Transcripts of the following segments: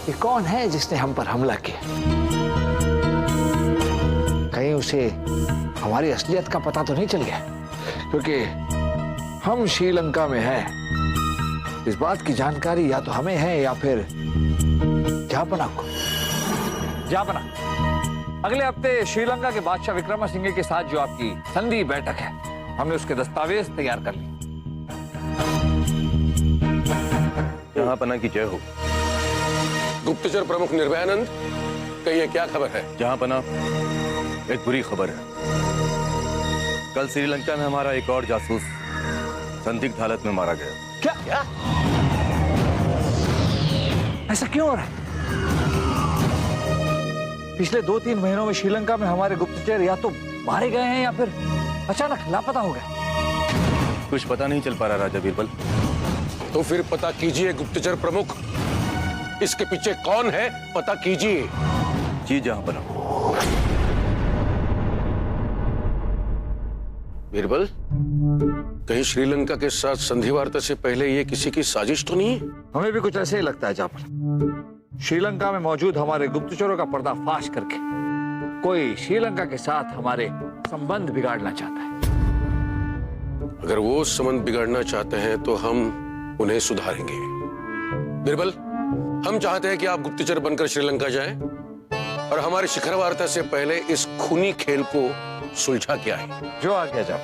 ये कौन है जिसने हम पर हमला किया? कहीं उसे हमारी असलियत का पता तो नहीं चल गया? क्योंकि हम श्रीलंका में हैं, इस बात की जानकारी या तो हमें है या फिर जापना को। जापना, अगले हफ्ते श्रीलंका के बादशाह विक्रमसिंहे के साथ जो आपकी संधि बैठक है, हमने उसके दस्तावेज तैयार कर लिए। जहांपना की जय हो। गुप्तचर प्रमुख निर्भयानंद, कहिए क्या खबर है? जहांपना, एक बुरी खबर है। कल श्रीलंका में हमारा एक और जासूस संदिग्ध हालत में मारा गया। क्या? ऐसा क्यों हो रहा है? पिछले 2-3 महीनों में श्रीलंका में हमारे गुप्तचर या तो मारे गए हैं या फिर अचानक लापता हो गए। कुछ पता नहीं चल पा रहा राजा बीरबल। तो फिर पता कीजिए गुप्तचर प्रमुख, इसके पीछे कौन है, पता कीजिए। जी जहांपना। बीरबल, कहीं श्रीलंका के साथ संधि वार्ता से पहले ये किसी की साजिश तो नहीं है? हमें भी कुछ ऐसे ही लगता है जापना। श्रीलंका में मौजूद हमारे गुप्तचरों का पर्दाफाश करके कोई श्रीलंका के साथ हमारे संबंध बिगाड़ना चाहता है। अगर वो संबंध बिगाड़ना चाहते हैं तो हम उन्हें सुधारेंगे। बीरबल, हम चाहते हैं कि आप गुप्तचर बनकर श्रीलंका जाएं और हमारी शिखर वार्ता से पहले इस खूनी खेल को सुलझा के आए। जो आ गया जाओ।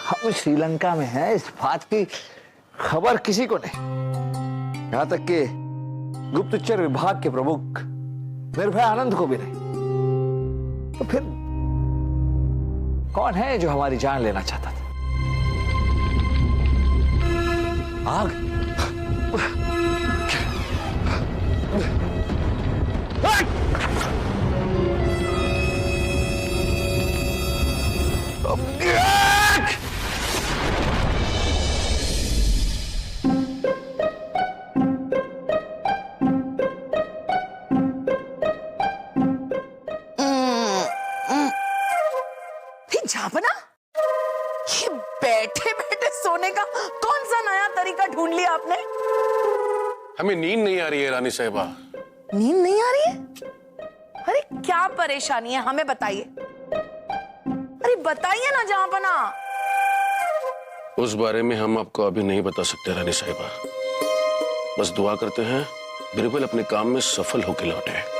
हम श्रीलंका में हैं, इस बात की खबर किसी को नहीं, यहां तक कि गुप्तचर विभाग के प्रमुख निर्भयानंद को भी नहीं। तो फिर कौन है जो हमारी जान लेना चाहता था? आग? जापना, ये बैठे बैठे सोने का कौन सा नया तरीका ढूंढ लिया आपने? हमें नींद नहीं आ रही है रानी साहिबा। नींद नहीं आ रही है? अरे क्या परेशानी है, हमें बताइए। अरे बताइए ना जापना। उस बारे में हम आपको अभी नहीं बता सकते रानी साहिबा। बस दुआ करते हैं बीरबल अपने काम में सफल होकर लौटे।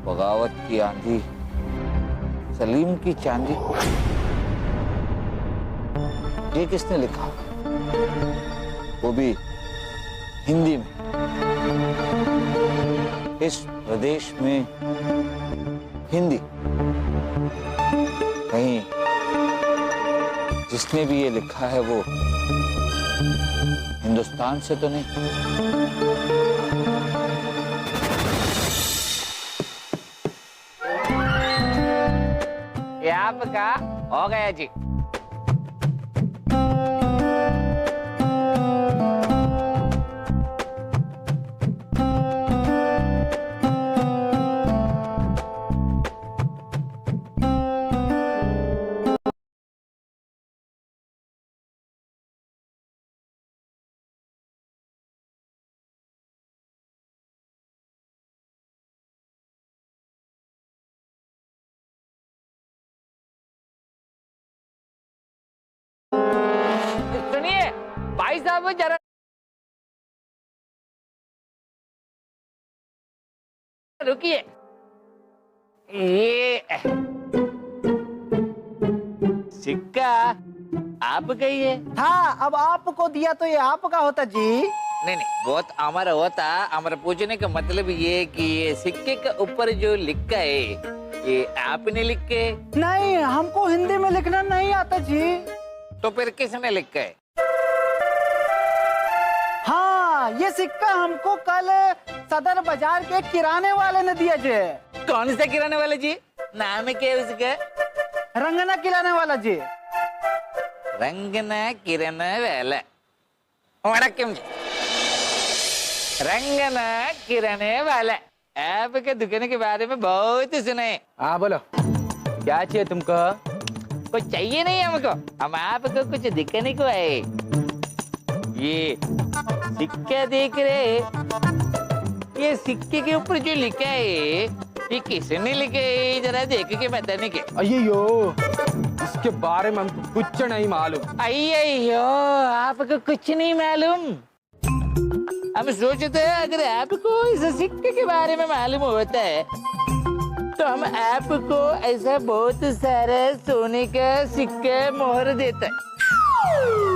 बगावत की आंधी, सलीम की चांदी, ये किसने लिखा? वो भी हिंदी में। इस प्रदेश में हिंदी। कहीं जिसने भी ये लिखा है वो हिंदुस्तान से तो नहीं? ये आपका हो गया जी। सुनिए भाई साहब, जरा रुकिए। ये सिक्का आपका ही है? हाँ, अब आपको दिया तो ये आपका होता जी। नहीं नहीं, बहुत अमर होता। अमर पूछने का मतलब ये कि ये सिक्के के ऊपर जो लिखा है ये आपने लिखे? नहीं, हमको हिंदी में लिखना नहीं आता जी। तो फिर किसने लिखा है? हाँ, ये सिक्का हमको कल सदर बाजार के किराने वाले ने दिया जी। कौन सा किराने वाला जी? नाम क्या है उसका? रंगना किराने वाला जी। रंगना किराने वाला, वणक्कम जी। रंगना किराने वाला, आपके दुकान के बारे में बहुत सुना है। हाँ बोलो, क्या चाहिए तुमको? कुछ चाहिए नहीं हमको, हम आपको कुछ दिखाने को आए। ये सिक्का देख रहे? ये सिक्के के ऊपर जो लिखा है ये किसने लिखा है? जरा देख के बताने के। अयो, इसके बारे में हमको कुछ नहीं मालूम। अयो, आपको कुछ नहीं मालूम? हम सोचते हैं अगर आपको इस सिक्के के बारे में मालूम होता है तो हम आपको ऐसा बहुत सारा सोने का सिक्का मोहर देता है।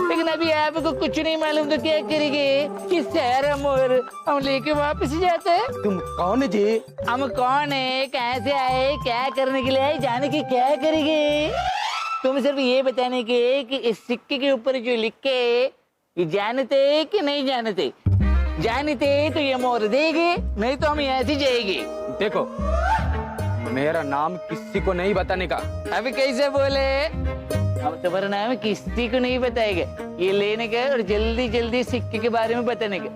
लेकिन अभी आपको कुछ नहीं मालूम तो क्या करेंगे? कि सारा मोहर हम लेके वापस जाते हैं। तुम कौन जी? हम कौन है, कहाँ से आए, क्या करने के लिए आए, जाने की क्या करेंगे? तुम सिर्फ ये बताने के कि इस सिक्के के ऊपर जो लिखे ये जानते कि नहीं जानते? जानते तो ये मोहर देंगे, नहीं तो हम यहाँ से जाएंगे। देखो, मेरा नाम किसी को नहीं बताने का। अभी कैसे बोले? हम तुम्हारा नाम किसी को नहीं बताएंगे। ये लेने का और जल्दी जल्दी सिक्के के बारे में बताने का।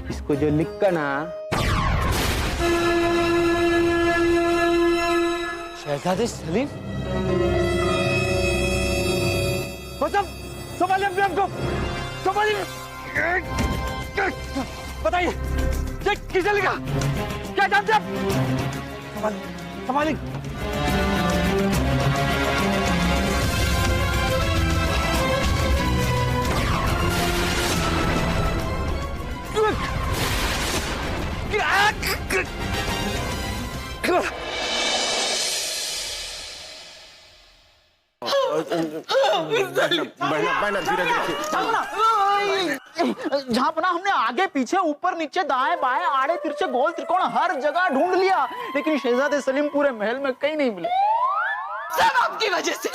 इसको जो लिखा ना, शहजादे सलीम, संभालिए अपने आपको, संभालिए। बताइए, ये किसे लिखा? क्या जानते आप? संभालिए। झापना हमने आगे पीछे ऊपर नीचे दाएं बाएं आड़े तिरछे गोल त्रिकोण हर जगह ढूंढ लिया, लेकिन शहजादे सलीम पूरे महल में कहीं नहीं मिले। सब आपकी वजह से,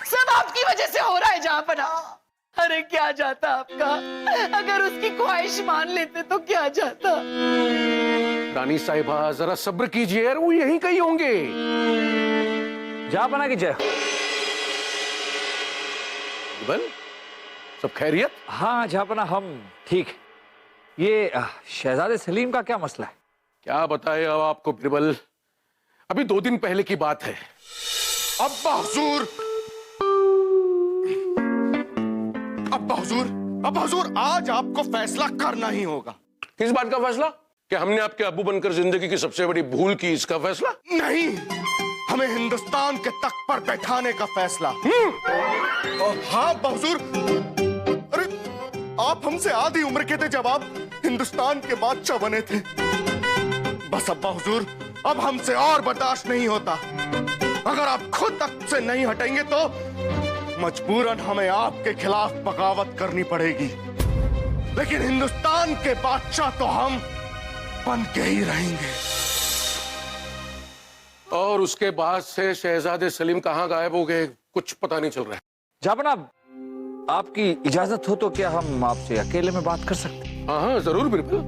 सब आपकी वजह से हो रहा है जहाँपना। अरे क्या जाता आपका, अगर उसकी ख्वाहिश मान लेते तो क्या जाता। रानी साहिबा जरा सब्र कीजिए यार, वो यहीं कहीं होंगे। जहाँ बना की जय। बल, सब खैरियत? हाँ जहाँपना, हम ठीक। ये शहजादे सलीम का क्या मसला है? क्या बताए अब आपको बिरबल, अभी 2 दिन पहले की बात है। अब्बा हुजूर, अब्बा हुजूर, आज आपको फैसला करना ही होगा। किस बात का फैसला? कि हमने आपके अब्बू बनकर जिंदगी की सबसे बड़ी भूल की, इसका फैसला? नहीं, हमें हिंदुस्तान के तख्त पर बैठाने का फैसला। और हाँ अब्बा हुजूर, अरे आप हमसे आधी उम्र के थे जब आप हिंदुस्तान के बादशाह बने थे। बस अब्बा हुजूर, अब हमसे और बर्दाश्त नहीं होता। अगर आप खुद तख्त से नहीं हटेंगे तो मजबूरन हमें आपके खिलाफ बगावत करनी पड़ेगी। लेकिन हिंदुस्तान के बादशाह तो हम बन के ही रहेंगे। और उसके बाद से शहजादे सलीम कहाँ गायब हो गए, कुछ पता नहीं चल रहा है। जहाँपना, आपकी इजाजत हो तो क्या हम आपसे अकेले में बात कर सकते हैं? हाँ हाँ जरूर बिरबल।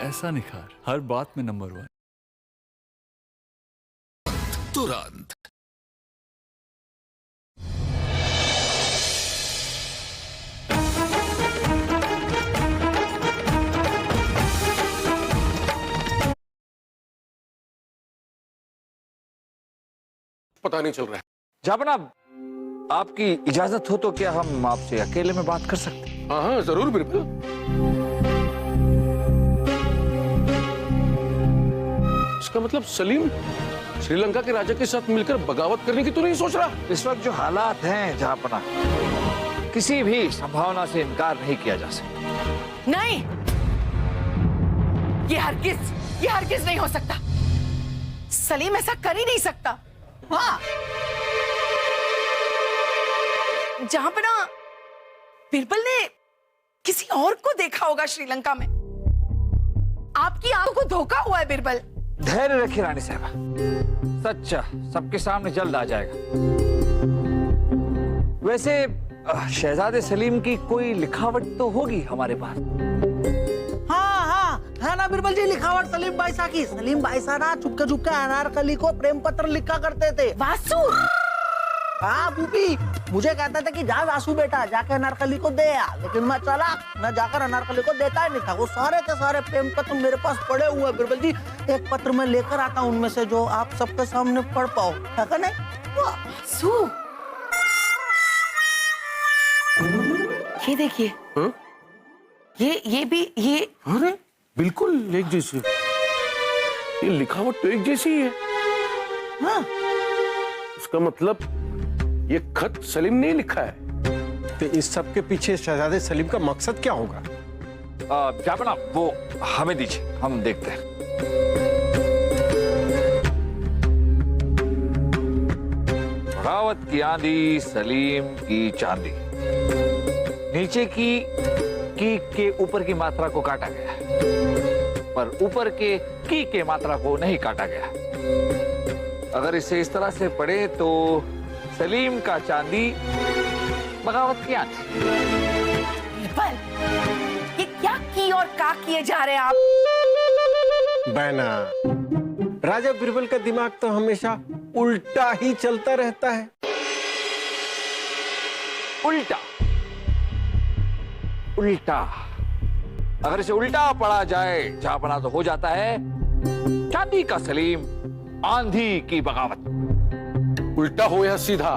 ऐसा निखार हर बात में नंबर 1। तुरंत पता नहीं चल रहा है। जहाँपना, आपकी इजाजत हो तो क्या हम आपसे अकेले में बात कर सकते हैं? हाँ हाँ जरूर बिरबल। इसका मतलब सलीम श्रीलंका के राजा के साथ मिलकर बगावत करने की तो नहीं सोच रहा? इस वक्त जो हालात हैं जहाँपना, किसी भी संभावना से इनकार नहीं किया जा सकता। नहीं, ये हरगिज नहीं हो सकता। सलीम ऐसा कर ही नहीं सकता। हाँ, जहां पर ना बिरबल ने किसी और को देखा होगा श्रीलंका में। आपकी आंखों को धोखा हुआ है बिरबल। धैर्य रखिए रानी साहबा, सच्चा सबके सामने जल्द आ जाएगा। वैसे शहजादे सलीम की कोई लिखावट तो होगी हमारे पास। हाँ हाँ है ना बिरबल जी, लिखावट सलीम बाईसा की। सलीम बाईसा ना चुपके चुपके अनारकली को प्रेम पत्र लिखा करते थे। वासु, हाँ बूबी, मुझे कहता था कि जा वासु बेटा जाके अनारकली को दे आ, लेकिन मैं चला, मैं जाकर अनारकली को देता ही नहीं था। वो सारे के सारे प्रेम पत्र मेरे पास पड़े हुए हैं बिरबल जी। एक पत्र मैं लेकर आता हूँ उनमें से जो आप सबके सामने पढ़ पाओ, है का नहीं? वासु, ये देखिए, ये भी ये। अरे बिल्कुल एक जैसी, ये लिखावट तो एक जैसी ही है। हाँ, इसका मतलब ये खत सलीम ने लिखा है। तो इस सब के पीछे शहजादे सलीम का मकसद क्या होगा? जापना वो हमें दीजिए, हम देखते हैं। बगावत की आंधी, सलीम की चांदी। नीचे की के ऊपर की मात्रा को काटा गया, पर ऊपर के की के मात्रा को नहीं काटा गया। अगर इसे इस तरह से पढ़े तो सलीम का चांदी, बगावत की आंधी। बिरबल, ये क्या की और का किए जा रहे हैं आप? बैना, राजा बिरबल का दिमाग तो हमेशा उल्टा ही चलता रहता है। उल्टा उल्टा, अगर इसे उल्टा पढ़ा जाए जापना तो हो जाता है चांदी का सलीम, आंधी की बगावत। उल्टा हो या सीधा,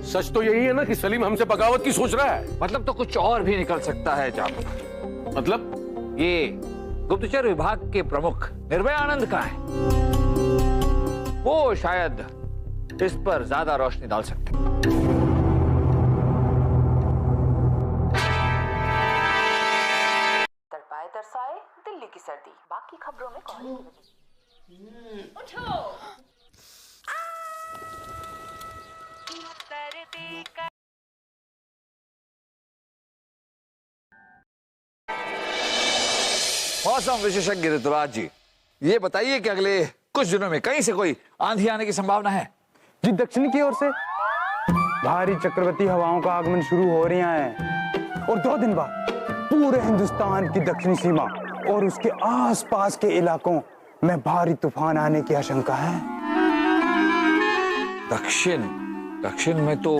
सच तो यही है ना कि सलीम हमसे बगावत की सोच रहा है। मतलब तो कुछ और भी निकल सकता है जापना। मतलब ये गुप्तचर विभाग के प्रमुख निर्भयानंद का है, वो शायद इस पर ज्यादा रोशनी डाल सकते हैं। दरसाए दिल्ली की सर्दी, बाकी खबरों में कोहरे की वजह। उठो। मौसम विशेषज्ञ ऋतुराज जी, ये बताइए कि अगले कुछ दिनों में कहीं से कोई आंधी आने की संभावना है? जी, दक्षिण की ओर से भारी चक्रवाती हवाओं का आगमन शुरू हो रहा है और 2 दिन बाद पूरे हिंदुस्तान की दक्षिणी सीमा और उसके आसपास के इलाकों में भारी तूफान आने की आशंका है। दक्षिण में तो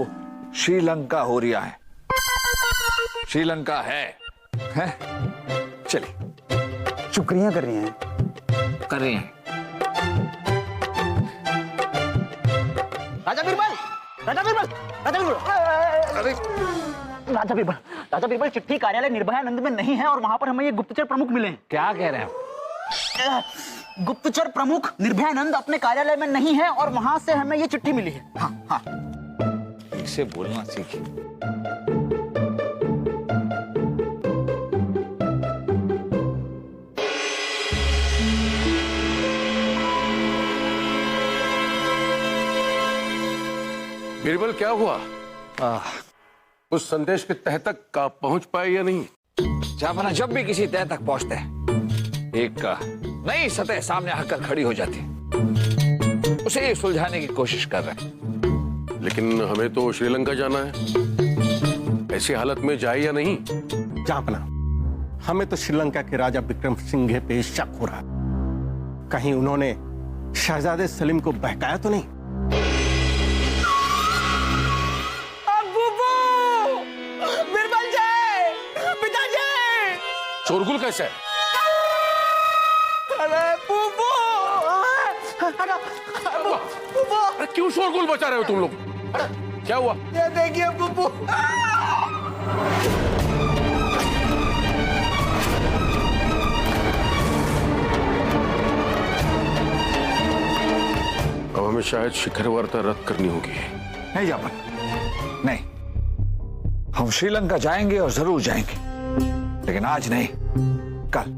श्रीलंका हो रहा है। श्रीलंका है? चलिए, शुक्रिया कर रही हैं। कर रहे हैं। राजा बिरबल, राजा बिरबल, राजा बिरबल, अरे राजा बिरबल, राजा बिरबल, चिट्ठी कार्यालय निर्भयानंद में नहीं है और वहां पर हमें ये गुप्तचर प्रमुख मिले हैं। क्या कह रहे हैं? गुप्तचर प्रमुख निर्भयानंद अपने कार्यालय में नहीं है और वहां से हमें ये चिट्ठी मिली है। हाँ हाँ, इसे बोलना सीखिए। बिरबल क्या हुआ? उस संदेश के तह तक का पहुंच पाए या नहीं? जापना, जब भी किसी तय तक पहुंचते हैं एक नई सतह सामने आकर खड़ी हो जाती है, उसे सुलझाने की कोशिश कर रहे हैं। लेकिन हमें तो श्रीलंका जाना है, ऐसी हालत में जाए या नहीं? जापना, हमें तो श्रीलंका के राजा विक्रम सिंघे पे शक हो रहा, कहीं उन्होंने शहजादे सलीम को बहकाया तो नहीं? शोरगुल कैसे है? अरे बुबू, अरे क्यों शोरगुल मचा रहे हो तुम लोग? क्या हुआ? ये देखिए बुबू। अब हमें शायद शिखर वार्ता रद्द करनी होगी। नहीं जापन, नहीं, हम श्रीलंका जाएंगे और जरूर जाएंगे, लेकिन आज नहीं, कल।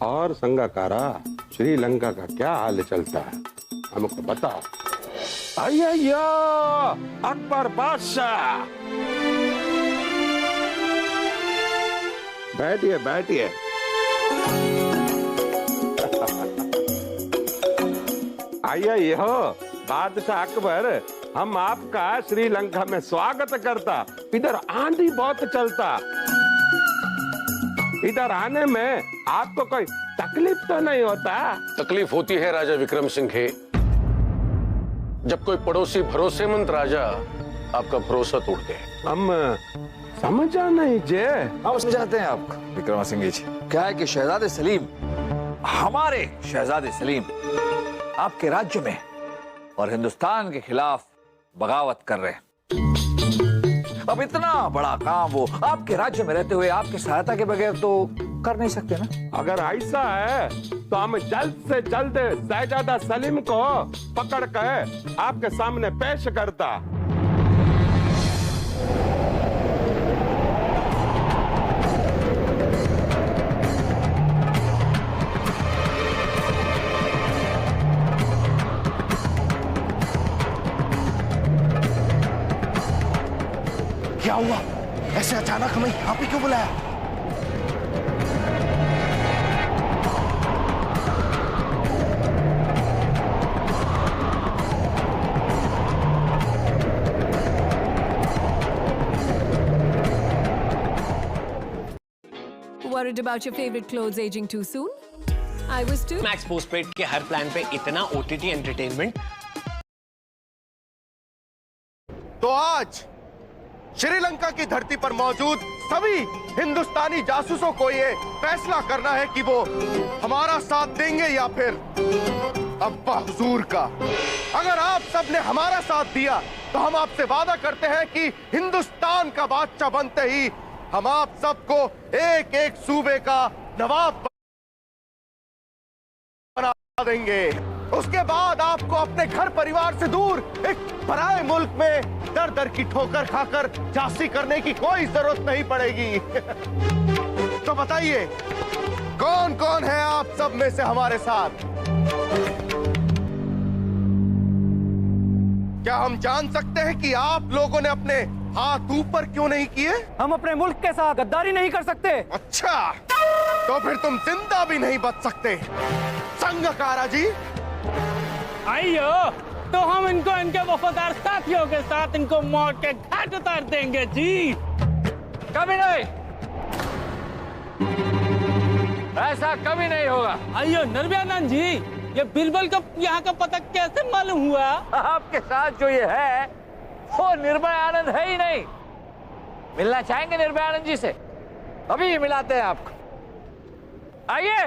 और संगाकारा, श्रीलंका का क्या हाल चलता है, हमको बताओ। अय्या अकबर बादशाह, बैठिए बैठिए। आइए हो बादशाह अकबर, हम आपका श्रीलंका में स्वागत करता। इधर आंधी बहुत चलता, इधर आने में आपको कोई तकलीफ तो नहीं होता? तकलीफ होती है राजा विक्रम सिंह, जब कोई पड़ोसी भरोसेमंद राजा आपका भरोसा तोड़ दे। हम समझा नहीं जे। हम समझाते हैं आपको विक्रम सिंह जी। क्या है कि शहजादे सलीम, हमारे शहजादे सलीम आपके राज्य में और हिंदुस्तान के खिलाफ बगावत कर रहे हैं। अब इतना बड़ा काम वो आपके राज्य में रहते हुए आपकी सहायता के बगैर तो कर नहीं सकते ना। अगर ऐसा है तो हम जल्द से जल्द शहजादा सलीम को पकड़ कर आपके सामने पेश करता। क्या हुआ? ऐसे अचानक हमें यहाँ पे क्यों बुलाया? Worried about your favorite clothes aging too soon? I was too. Max postpaid के हर प्लान पे इतना OTT एंटरटेनमेंट। तो आज श्रीलंका की धरती पर मौजूद सभी हिंदुस्तानी जासूसों को ये फैसला करना है कि वो हमारा साथ देंगे या फिर अब्बा हुजूर का। अगर आप सबने हमारा साथ दिया तो हम आपसे वादा करते हैं कि हिंदुस्तान का बादशाह बनते ही हम आप सबको एक एक सूबे का नवाब बना देंगे। उसके बाद आपको अपने घर परिवार से दूर एक पराए मुल्क में दर दर की ठोकर खाकर जासी करने की कोई जरूरत नहीं पड़ेगी। तो बताइए कौन कौन है आप सब में से हमारे साथ? क्या हम जान सकते हैं कि आप लोगों ने अपने हाथ ऊपर क्यों नहीं किए? हम अपने मुल्क के साथ गद्दारी नहीं कर सकते। अच्छा, तो फिर तुम जिंदा भी नहीं बच सकते। संगकारा जी, आइयो तो हम इनको इनके वफादार साथियों के साथ इनको मौत के घाट उतार देंगे जी। कभी नहीं, ऐसा कभी नहीं होगा। आइयो निर्भयानंद जी, ये बिरबल को यहाँ का पता कैसे मालूम हुआ? आपके साथ जो ये है वो निर्भय आनंद है ही नहीं। मिलना चाहेंगे निर्भय आनंद जी से? अभी मिलाते हैं आपको, आइए।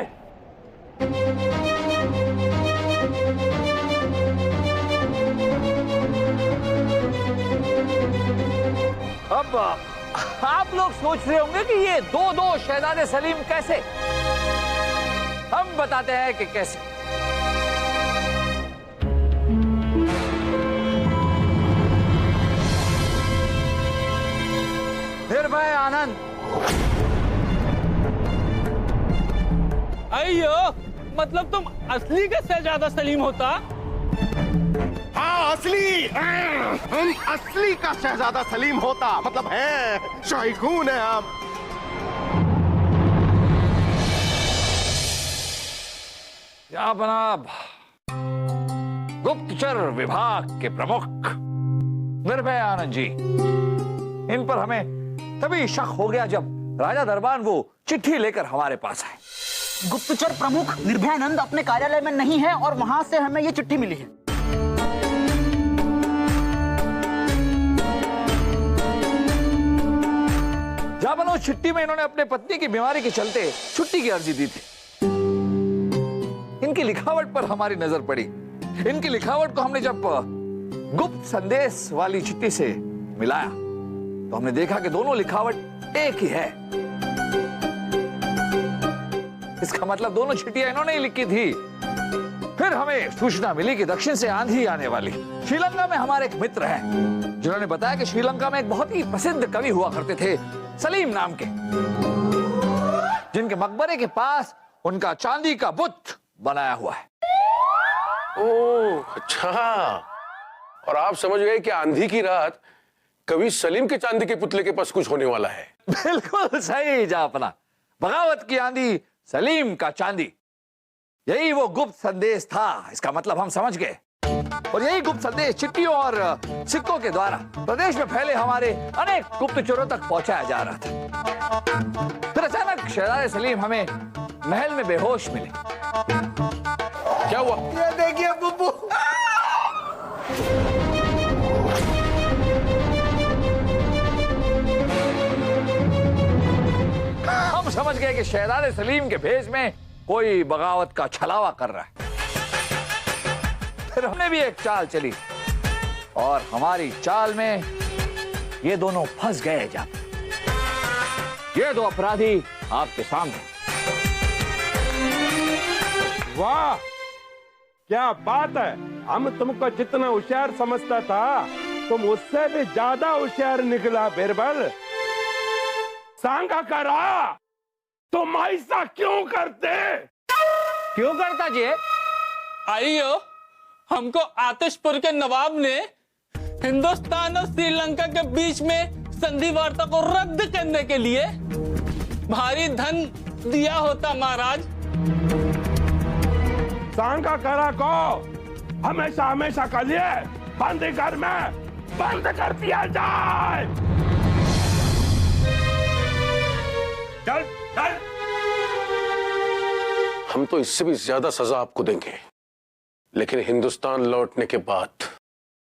अब आप लोग सोच रहे होंगे कि ये दो शहजादे सलीम कैसे? हम बताते हैं कि कैसे। निर्भय आनंद, अयो मतलब तुम असली का शहजादा सलीम होता? हाँ असली, हम असली का शहजादा सलीम होता, मतलब है शाही खून है हम। या जनाब गुप्तचर विभाग के प्रमुख निर्भय आनंद जी, इन पर हमें तभी शक हो गया जब राजा दरबान वो चिट्ठी लेकर हमारे पास आए। गुप्तचर प्रमुख निर्भयानंद अपने कार्यालय में नहीं है और वहां से हमें ये चिट्ठी मिली है। जाबनो चिट्ठी में इन्होंने अपने पत्नी की बीमारी के चलते छुट्टी की अर्जी दी थी। इनकी लिखावट पर हमारी नजर पड़ी। इनकी लिखावट को हमने जब गुप्त संदेश वाली चिट्ठी से मिलाया तो हमने देखा कि दोनों लिखावट एक ही है। इसका मतलब दोनों चिट्ठियां इन्होंने ही लिखी थी। फिर हमें सूचना मिली कि दक्षिण से आंधी आने वाली। श्रीलंका में हमारे एक मित्र हैं जिन्होंने बताया कि श्रीलंका में एक बहुत ही प्रसिद्ध कवि हुआ करते थे, सलीम नाम के, जिनके मकबरे के पास उनका चांदी का बुत बनाया हुआ है। ओह अच्छा, और आप समझ गए कि आंधी की रात कवि सलीम के चांदी के पुतले के पास कुछ होने वाला है। बिल्कुल सही जापना, बगावत की आंधी, सलीम का चांदी, यही वो गुप्त संदेश था। इसका मतलब हम समझ गए, और यही गुप्त संदेश चिट्ठियों और सिक्कों के द्वारा प्रदेश में फैले हमारे अनेक गुप्तचरों तक पहुंचाया जा रहा था। फिर अचानक शहजादे सलीम हमें महल में बेहोश मिले। क्या हुआ? ये देखिए बुब्बू। हम समझ गए कि शहजादे सलीम के भेष में कोई बगावत का छलावा कर रहा है। फिर हमने भी एक चाल चली, और हमारी चाल में ये दोनों फंस गए। जब ये दो अपराधी आपके सामने। वाह क्या बात है, हम तुमको जितना होशियार समझता था तुम उससे भी ज्यादा होशियार निकला बीरबल। सांगा करा, तुम ऐसा क्यों करते? क्यों करता जी? आइयो, हमको आतिशपुर के नवाब ने हिंदुस्तान और श्रीलंका के बीच में संधि वार्ता को रद्द करने के लिए भारी धन दिया होता महाराज। सांगा करा को हमेशा हमेशा के लिए बंदी घर में बंद कर दिया जाए। चल चल। हम तो इससे भी ज्यादा सजा आपको देंगे, लेकिन हिंदुस्तान लौटने के बाद।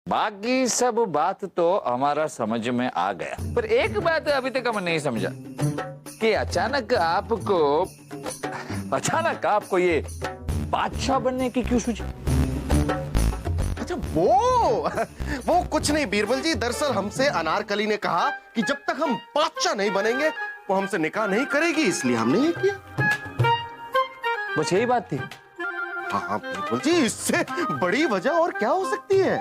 बाकी सब बात तो हमारा समझ में आ गया, पर एक बात अभी तक हम नहीं समझा कि अचानक आपको ये बादशाह बनने की क्यों सूझी? अच्छा वो कुछ नहीं बीरबल जी, दरअसल हमसे अनारकली ने कहा कि जब तक हम बादशाह नहीं बनेंगे वो हमसे निकाह नहीं करेगी, इसलिए हमने ये किया। बस यही बात थी? हाँ बीरबल जी, इससे बड़ी वजह और क्या हो सकती है?